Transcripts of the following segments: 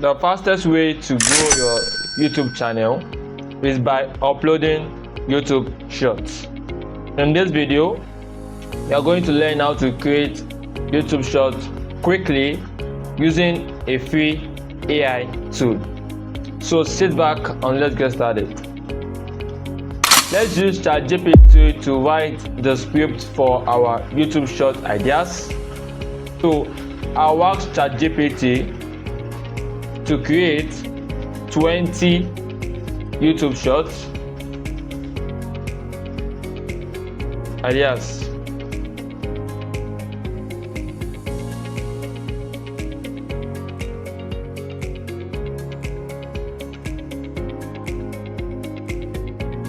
The fastest way to grow your YouTube channel is by uploading YouTube Shorts. In this video, we are going to learn how to create YouTube Shorts quickly using a free AI tool. So sit back and let's get started. Let's use ChatGPT to write the script for our YouTube Short ideas. So I'll ask ChatGPT to create 20 YouTube Shorts ideas.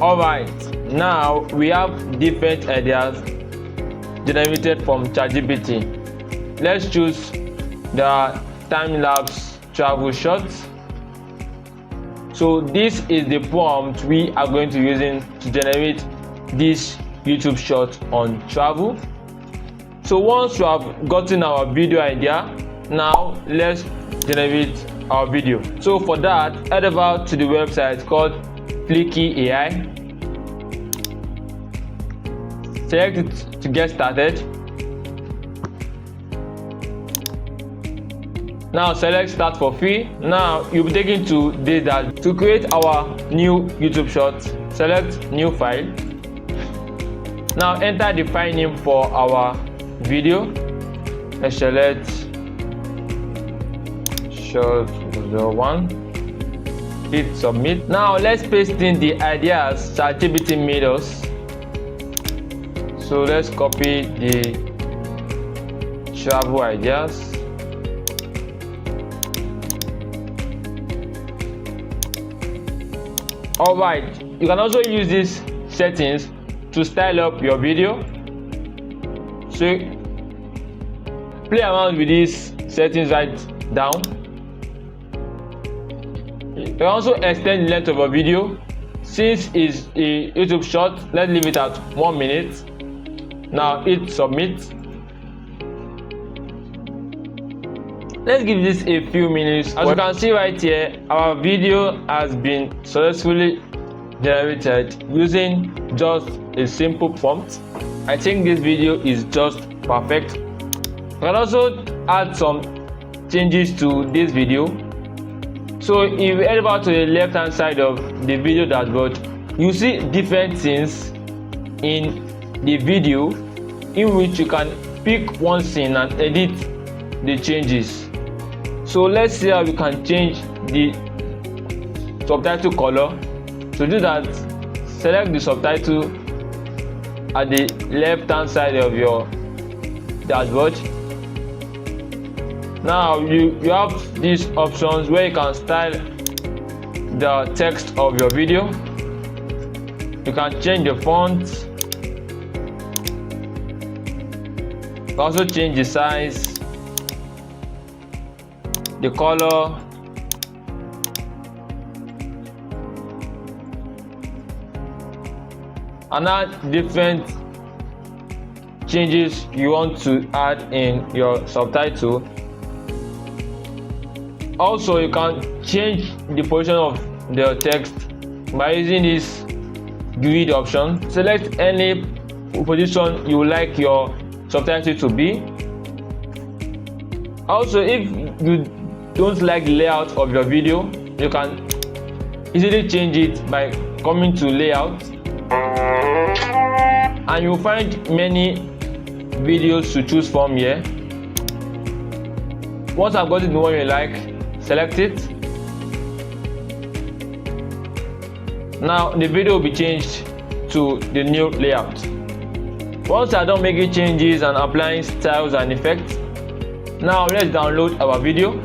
Alright, now we have different ideas generated from ChatGPT. Let's choose the time-lapse travel shots. So this is the prompt we are going to use to generate this YouTube shot on travel. So once you have gotten our video idea, now let's generate our video. So for that, head over to the website called Fliker AI. Select it to get started. Now select start for free. Now you'll be taken to this dashboard. To create our new YouTube short, select new file. Now enter the file name for our video. Let's select short 01. Hit submit. Now let's paste in the ideas ChatGPT made us. So let's copy the travel ideas. Alright, you can also use these settings to style up your video. So play around with these settings right down. You can also extend the length of a video. Since it's a YouTube short, let's leave it at 1 minute. Now hit submit. Let's give this a few minutes. As you can see right here, our video has been successfully generated using just a simple prompt. I think this video is just perfect. You can also add some changes to this video. So if you head over to the left hand side of the video dashboard, you see different things in the video in which you can pick one scene and edit the changes. So let's see how we can change the subtitle color. To do that, select the subtitle at the left hand side of your dashboard. Now you have these options where you can style the text of your video. You can change the font. You can also change the size, the color, and add different changes you want to add in your subtitle. Also, you can change the position of the text by using this grid option. Select any position you would like your subtitle to be. Also, if you don't like the layout of your video, you can easily change it by coming to layout, and you'll find many videos to choose from here. Once I've gotten the one you like, select it. Now the video will be changed to the new layout. Once I'm done making changes and applying styles and effects, now let's download our video.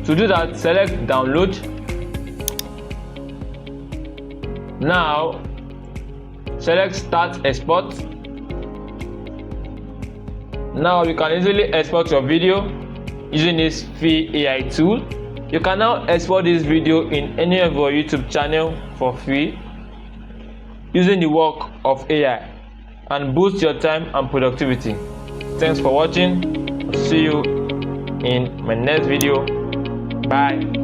To do that, select download. Now select start export. Now you can easily export your video using this free AI tool. You can now export this video in any of your YouTube channel for free using the work of AI and boost your time and productivity. Thanks for watching. See you in my next video. Bye.